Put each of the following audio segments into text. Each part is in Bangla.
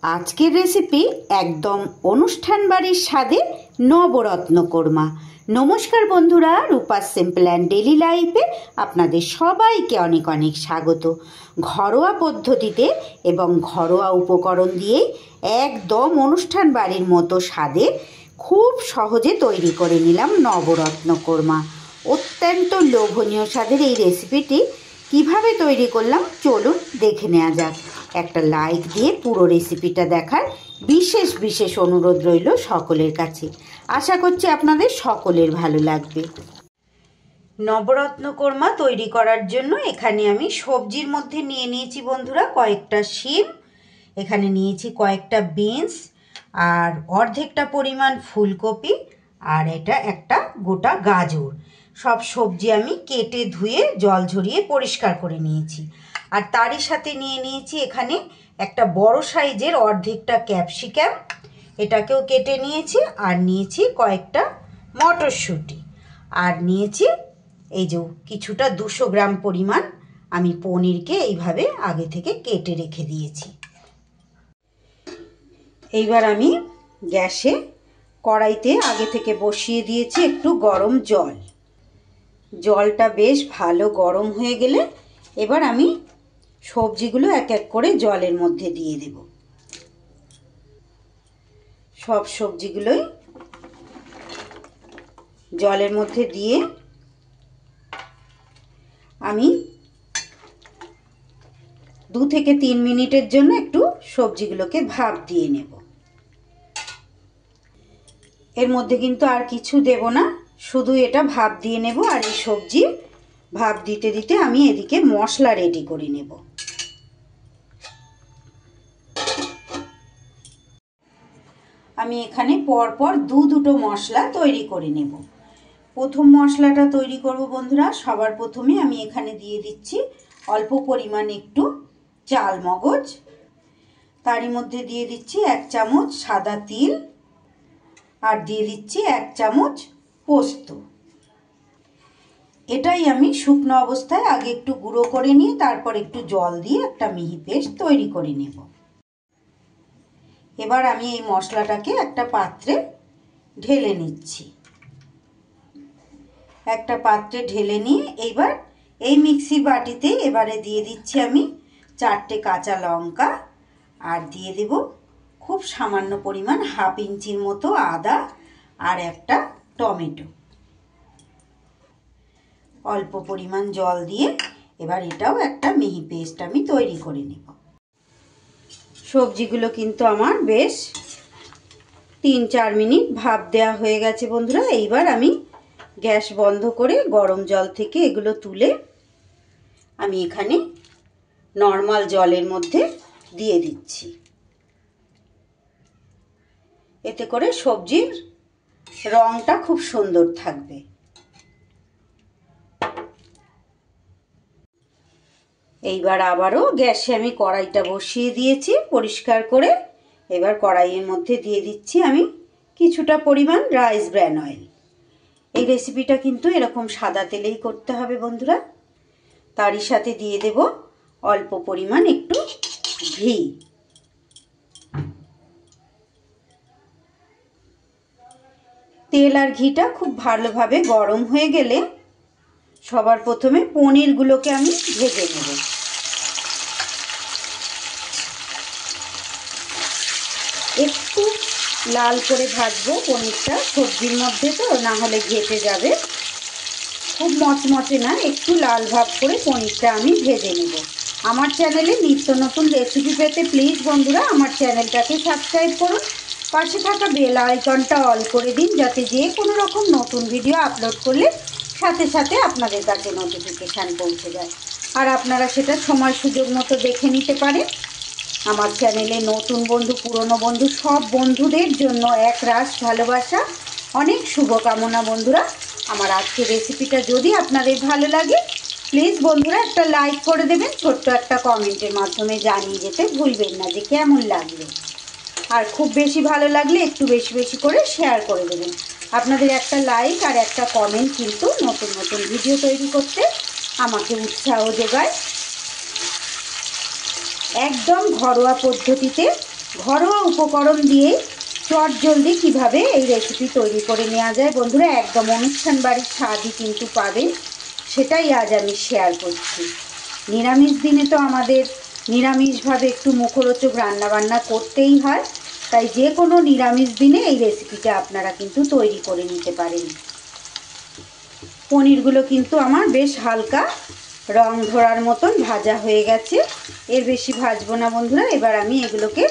আজকের রেসিপি একদম অনুষ্ঠান বাড়ির স্বাদে নবরত্ন কোরমা। নমস্কার বন্ধুরা, রূপাস সিম্পল অ্যান্ড ডেলি লাইফে আপনাদের সবাইকে অনেক অনেক স্বাগত। ঘরোয়া পদ্ধতিতে এবং ঘরোয়া উপকরণ দিয়েই একদম অনুষ্ঠান বাড়ির মতো স্বাদে খুব সহজে তৈরি করে নিলাম নবরত্ন কোরমা। অত্যন্ত লোভনীয় স্বাদের এই রেসিপিটি কিভাবে তৈরি করলাম চলুন দেখে নেওয়া যাক। একটা লাইক দিয়ে পুরো রেসিপিটা দেখার বিশেষ বিশেষ অনুরোধ রইল সকলের কাছে। আশা করছি আপনাদের সকলের ভালো লাগবে। নবরত্ন কোরমা তৈরি করার জন্য এখানে আমি সবজির মধ্যে নিয়ে নিয়েছি বন্ধুরা কয়েকটা শিম, এখানে নিয়েছি কয়েকটা বিনস, আর অর্ধেকটা পরিমাণ ফুলকপি, আর এটা একটা গোটা গাজর। সব সবজি আমি কেটে ধুয়ে জল ঝরিয়ে পরিষ্কার করে নিয়েছি। আর তারই সাথে নিয়ে নিয়েছি এখানে একটা বড় সাইজের অর্ধেকটা ক্যাপসিকাম, এটাকেও কেটে নিয়েছি। আর নিয়েছি কয়েকটা মটরশুঁটি, আর নিয়েছি এই যে কিছুটা 200 গ্রাম পরিমাণ আমি পনিরকে এইভাবে আগে থেকে কেটে রেখে দিয়েছি। এইবার আমি গ্যাসে কড়াইতে আগে থেকে বসিয়ে দিয়েছি একটু গরম জল। জলটা বেশ ভালো গরম হয়ে গেলে এবার আমি সবজিগুলো এক এক করে জলের মধ্যে দিয়ে দেব। সব সবজিগুলোই জলের মধ্যে দিয়ে আমি 2 থেকে 3 মিনিটের জন্য একটু সবজিগুলোকে ভাপ দিয়ে নেব। এর মধ্যে কিন্তু আর কিছু দেব না, শুধু এটা ভাপ দিয়ে নেব। আর এই সবজি ভাপ দিতে দিতে আমি এদিকে মশলা রেডি করে নেব। আমি এখানে পরপর দুটো মশলা তৈরি করে নেব। প্রথম মশলাটা তৈরি করব বন্ধুরা, সবার প্রথমে আমি এখানে দিয়ে দিচ্ছি অল্প পরিমাণ একটু চাল মগজ, তারই মধ্যে দিয়ে দিচ্ছি 1 চামচ সাদা তিল, আর দিয়ে দিচ্ছি 1 চামচ পোস্ত। এটাই আমি শুকনো অবস্থায় আগে একটু গুঁড়ো করে নিয়ে তারপর একটু জল দিয়ে একটা মিহি পেস্ট তৈরি করে নেব। এবার আমি এই মশলাটাকে একটা পাত্রে ঢেলে নিচ্ছি। একটা পাত্রে ঢেলে নিয়ে এইবার এই মিক্সির বাটিতে এবারে দিয়ে দিচ্ছি আমি 4টে কাঁচা লঙ্কা, আর দিয়ে দেব খুব সামান্য পরিমাণ 1/2 ইঞ্চির মতো আদা, আর একটা টমেটো। অল্প পরিমাণ জল দিয়ে এবার এটাও একটা মিহি পেস্ট আমি তৈরি করে নেব। সবজিগুলো কিন্তু আমার বেশ 3-4 মিনিট ভাপ দেওয়া হয়ে গেছে বন্ধুরা। এইবার আমি গ্যাস বন্ধ করে গরম জল থেকে এগুলো তুলে আমি এখানে নর্মাল জলের মধ্যে দিয়ে দিচ্ছি। এতে করে সবজির রংটা খুব সুন্দর থাকবে। এইবার আবারও গ্যাসে আমি কড়াইটা বসিয়ে দিয়েছি পরিষ্কার করে। এবার কড়াইয়ের মধ্যে দিয়ে দিচ্ছি আমি কিছুটা পরিমাণ রাইস ব্র্যান অয়েল। এই রেসিপিটা কিন্তু এরকম সাদা তেলেই করতে হবে বন্ধুরা। তারই সাথে দিয়ে দেব অল্প পরিমাণ একটু ঘি। তেল আর ঘিটা খুব ভালোভাবে গরম হয়ে গেলে সবার প্রথমে পনিরগুলোকে আমি ভেজে নেব। একটু লাল করে ভাজবো পনিরটা, সবজির মধ্যে তো না হলে ঘেটে যাবে। খুব মচমচে না, একটু লাল ভাব করে পনিরটা আমি ভেজে নেব। আমার চ্যানেলে নিত্য নতুন রেসিপি পেতে প্লিজ বন্ধুরা আমার চ্যানেলটাকে সাবস্ক্রাইব করুন, পাশে থাকা বেল আইকনটা অল করে দিন, যাতে যে কোনো রকম নতুন ভিডিও আপলোড করলে সাথে সাথে আপনাদের কাছে নোটিফিকেশান পৌঁছে যায়, আর আপনারা সেটা সময় সুযোগ মতো দেখে নিতে পারেন। আমার চ্যানেলে নতুন বন্ধু পুরনো বন্ধু সব বন্ধুদের জন্য এক রাশ ভালোবাসা, অনেক শুভকামনা বন্ধুরা। আমার আজকের রেসিপিটা যদি আপনাদের ভালো লাগে প্লিজ বন্ধুরা একটা লাইক করে দেবেন, ছোট্ট একটা কমেন্টের মাধ্যমে জানিয়ে যেতে ভুলবেন না যে কেমন লাগলো। আর খুব বেশি ভালো লাগলে একটু বেশি বেশি করে শেয়ার করে দেবেন। আপনাদের একটা লাইক আর একটা কমেন্ট কিন্তু নতুন নতুন ভিডিও তৈরি করতে আমাকে উৎসাহ যোগায়। একদম ঘরোয়া পদ্ধতিতে ঘরোয়া উপকরণ দিয়ে চটজলদি কিভাবে এই রেসিপি তৈরি করে নেওয়া যায় বন্ধুরা, একদম অনুষ্ঠান বাড়ির স্বাদই কিন্তু পাবেন, সেটাই আজ আমি শেয়ার করছি। নিরামিষ দিনে তো আমাদের নিরামিষভাবে একটু মুখরোচক রান্নাবান্না করতেই হয়, তাই যে কোনো নিরামিষ দিনে এই রেসিপিটা আপনারা কিন্তু তৈরি করে নিতে পারেন। পনিরগুলো কিন্তু আমার বেশ হালকা রং ধরার মতন ভাজা হয়ে গেছে, এর বেশি ভাজবো না বন্ধুরা। এবার আমি এগুলোকে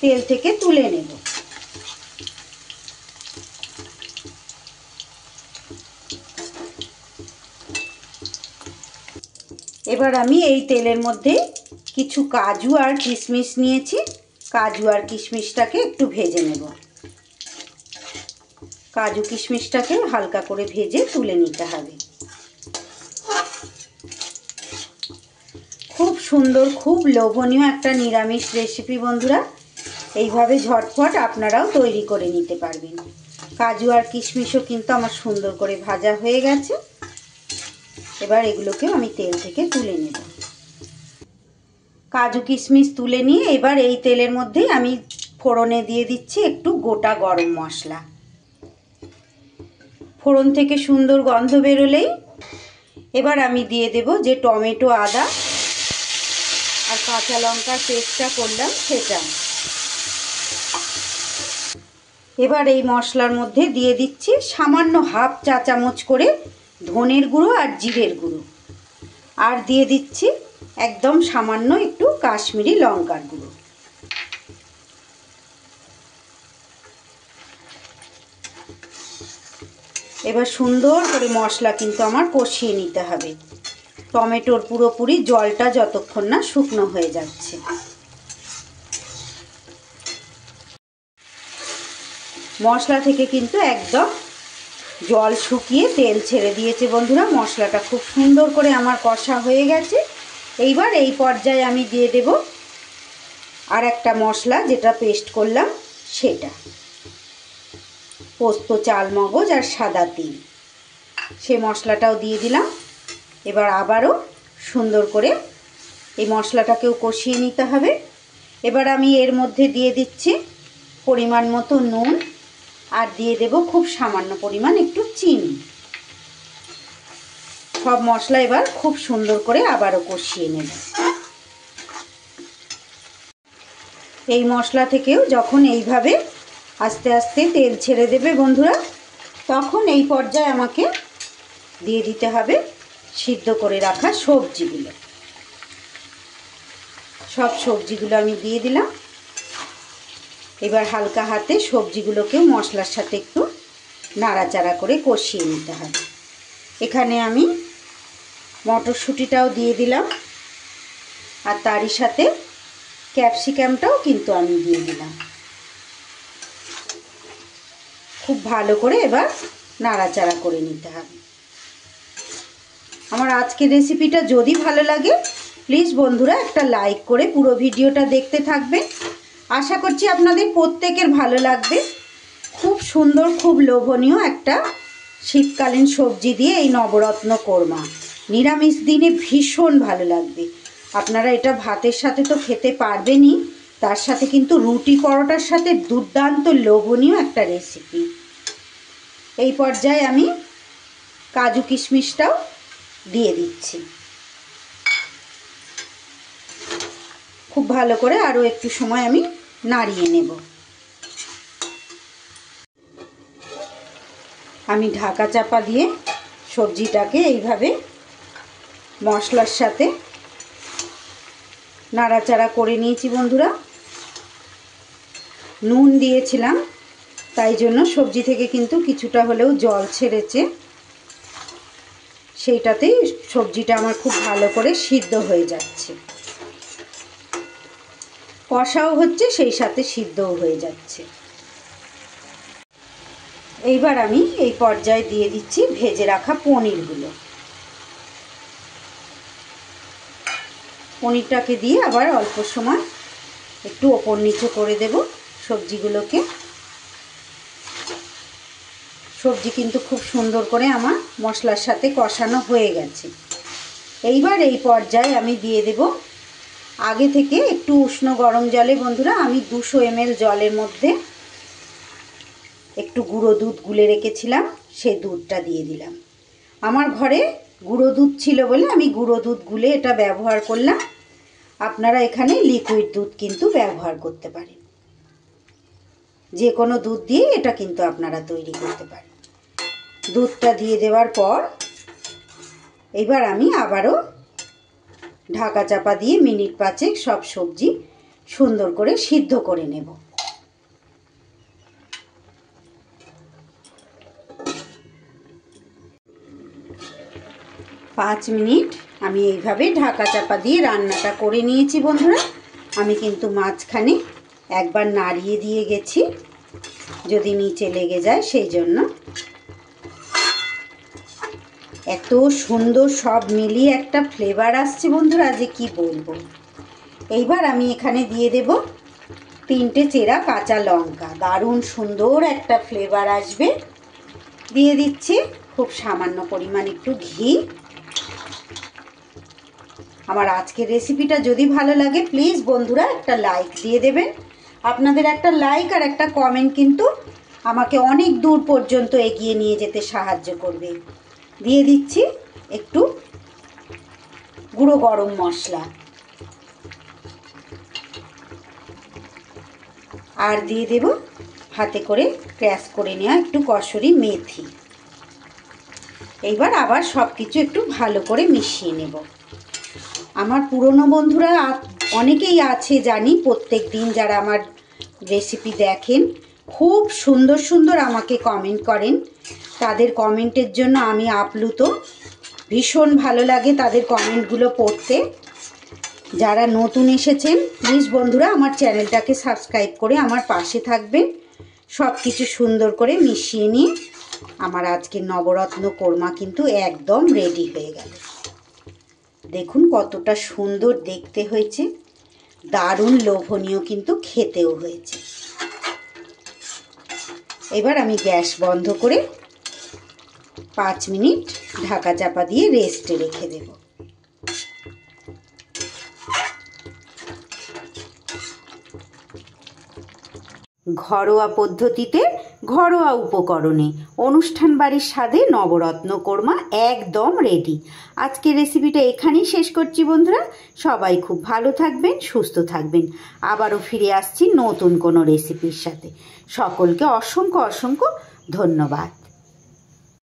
তেল থেকে তুলে নেব। এবার আমি এই তেলের মধ্যে কিছু কাজু আর কিশমিশ নিয়েছি, কাজু আর কিশমিশটাকে একটু ভেজে নেব। কাজু কিশমিশটাকে হালকা করে ভেজে তুলে নিতে হবে। খুব সুন্দর, খুব লোভনীয় একটা নিরামিষ রেসিপি বন্ধুরা, এইভাবে ঝটফট আপনারাও তৈরি করে নিতে পারবেন। কাজু আর কিশমিশও কিন্তু আমার সুন্দর করে ভাজা হয়ে গেছে। এবার এগুলোকেও আমি তেল থেকে তুলে নেব। কাজু কিশমিশ তুলে নিয়ে এবার এই তেলের মধ্যেই আমি ফোড়নে দিয়ে দিচ্ছি একটু গোটা গরম মশলা। ফোড়ন থেকে সুন্দর গন্ধ বেরোলেই এবার আমি দিয়ে দেব যে টমেটো, আদা আর কাঁচা লঙ্কার পেস্টটা করলাম সেটা। এবার এই মশলার মধ্যে দিয়ে দিচ্ছি সামান্য হাফ চা চামচ করে ধনের গুঁড়ো আর জিরের গুঁড়ো, আর দিয়ে দিচ্ছি একদম সামান্য একটু কাশ্মীরি লঙ্কার গুঁড়ো। এবার সুন্দর করে মশলা কিন্তু আমার কষিয়ে নিতে হবে, টমেটোর পুরোপুরি জলটা যতক্ষণ না শুকনো হয়ে যাচ্ছে। মশলা থেকে কিন্তু একদম জল শুকিয়ে তেল ছেড়ে দিয়েছে বন্ধুরা। মশলাটা খুব সুন্দর করে আমার কষা হয়ে গেছে। এইবার এই পর্যায়ে আমি দিয়ে দেব আর একটা মশলা যেটা পেস্ট করলাম সেটা, পোস্ত, চালমগজ আর সাদা তিল, সেই মশলাটাও দিয়ে দিলাম। এবার আবারও সুন্দর করে এই মশলাটাকেও কষিয়ে নিতে হবে। এবার আমি এর মধ্যে দিয়ে দিচ্ছি পরিমাণ মতো নুন, আর দিয়ে দেব খুব সামান্য পরিমাণ একটু চিনি। সব মশলা এবার খুব সুন্দর করে আবারও কষিয়ে নেব। এই মশলা থেকেও যখন এইভাবে আস্তে আস্তে তেল ছেড়ে দেবে বন্ধুরা, তখন এই পর্যায়ে আমাকে দিয়ে দিতে হবে সিদ্ধ করে রাখা সবজিগুলো। সব সবজিগুলো আমি দিয়ে দিলাম। এবার হালকা হাতে সবজিগুলোকেও মশলার সাথে একটু নাড়াচাড়া করে কষিয়ে নিতে হবে। এখানে আমি মটরশুঁটিটাও দিয়ে দিলাম, আর তারই সাথে ক্যাপসিকামটাও কিন্তু আমি দিয়ে দিলাম। খুব ভালো করে এবার নাড়াচাড়া করে নিতে হবে। আমার আজকের রেসিপিটা যদি ভালো লাগে প্লিজ বন্ধুরা একটা লাইক করে পুরো ভিডিওটা দেখতে থাকবেন। আশা করছি আপনাদের প্রত্যেকের ভালো লাগবে। খুব সুন্দর, খুব লোভনীয় একটা শীতকালীন সবজি দিয়ে এই নবরত্ন কোরমা নিরামিষ দিনে ভীষণ ভালো লাগবে। আপনারা এটা ভাতের সাথে তো খেতে পারবেনই, তার সাথে কিন্তু রুটি পরোটার সাথে দুর্দান্ত লোভনীয় একটা রেসিপি। এই পর্যায়ে আমি কাজু কিশমিশটাও দিয়ে দিচ্ছি। খুব ভালো করে আরও একটু সময় আমি নাড়িয়ে নেব। আমি ঢাকা চাপা দিয়ে সবজিটাকে এইভাবে মশলার সাথে নাড়াচাড়া করে নিয়েছি বন্ধুরা। নুন দিয়েছিলাম, তাই জন্য সবজি থেকে কিন্তু কিছুটা হলেও জল ছেড়েছে, সেইটাতেই সবজিটা আমার খুব ভালো করে সিদ্ধ হয়ে যাচ্ছে। কষাও হচ্ছে, সেই সাথে সিদ্ধও হয়ে যাচ্ছে। এইবার আমি এই পর্যায়ে দিয়ে দিচ্ছি ভেজে রাখা পনিরগুলো। পনিরটাকে দিয়ে আবার অল্প সময় একটু ওপর নিচে করে দেব সবজিগুলোকে। সবজি কিন্তু খুব সুন্দর করে আমার মশলার সাথে কষানো হয়ে গেছে। এইবার এই পর্যায়ে আমি দিয়ে দেব আগে থেকে একটু উষ্ণ গরম জলে বন্ধুরা আমি 200 ml জলের মধ্যে একটু গুঁড়ো দুধ গুলে রেখেছিলাম, সেই দুধটা দিয়ে দিলাম। আমার ঘরে গুঁড়ো দুধ ছিল বলে আমি গুঁড়ো দুধ গুলে এটা ব্যবহার করলাম। আপনারা এখানে লিকুইড দুধ কিন্তু ব্যবহার করতে পারেন, যে কোনো দুধ দিয়ে এটা কিন্তু আপনারা তৈরি করতে পারেন। দুধটা দিয়ে দেওয়ার পর এবার আমি আবারও ঢাকা চাপা দিয়ে মিনিট 5 সব সবজি সুন্দর করে সিদ্ধ করে নেব। পাঁচ মিনিট আমি এইভাবে ঢাকা চাপা দিয়ে রান্নাটা করে নিয়েছি বন্ধুরা। আমি কিন্তু মাঝখানে একবার নাড়িয়ে দিয়ে গেছি যদি নিচে লেগে যায়, সেই জন্য। এত সুন্দর সব মিলিয়ে একটা ফ্লেভার আসছে বন্ধুরা, যে কি বলবো। এইবার আমি এখানে দিয়ে দেব 3টে চেরা কাঁচা লঙ্কা, দারুণ সুন্দর একটা ফ্লেভার আসবে। দিয়ে দিচ্ছি খুব সামান্য পরিমাণ একটু ঘি। আমার আজকের রেসিপিটা যদি ভালো লাগে প্লিজ বন্ধুরা একটা লাইক দিয়ে দেবেন। আপনাদের একটা লাইক আর একটা কমেন্ট কিন্তু আমাকে অনেক দূর পর্যন্ত এগিয়ে নিয়ে যেতে সাহায্য করবে। দিয়ে দিচ্ছি একটু গুঁড়ো গরম মশলা, আর দিয়ে দেব হাতে করে ক্র্যাশ করে নেওয়া একটু কসুরি মেথি। এইবার আবার সব কিছু একটু ভালো করে মিশিয়ে নেব। আমার পুরনো বন্ধুরা অনেকেই আছে জানি, প্রত্যেক দিন যারা আমার রেসিপি দেখেন খুব সুন্দর সুন্দর আমাকে কমেন্ট করেন। তাদের কমেন্টের জন্য আমি আপ্লুত, ভীষণ ভালো লাগে তাদের কমেন্টগুলো পড়তে। যারা নতুন এসেছেন প্লিজ বন্ধুরা আমার চ্যানেলটাকে সাবস্ক্রাইব করে আমার পাশে থাকবেন। সব কিছু সুন্দর করে মিশিয়ে নিয়ে আমার আজকে নবরত্ন কোরমা কিন্তু একদম রেডি হয়ে গেল। দেখুন কতটা সুন্দর দেখতে হয়েছে, দারুণ লোভনীয় কিন্তু খেতেও হয়েছে। এবার আমি গ্যাস বন্ধ করে 5 মিনিট ঢাকা চাপা দিয়ে রেস্টে রেখে দেব। ঘরোয়া পদ্ধতিতে ঘরোয়া উপকরণে অনুষ্ঠান বাড়ির স্বাদে নবরত্ন কোরমা একদম রেডি। আজকের রেসিপিটা এখানেই শেষ করছি বন্ধুরা। সবাই খুব ভালো থাকবেন, সুস্থ থাকবেন। আবারও ফিরে আসছি নতুন কোনো রেসিপির সাথে। সকলকে অসংখ্য অসংখ্য ধন্যবাদ।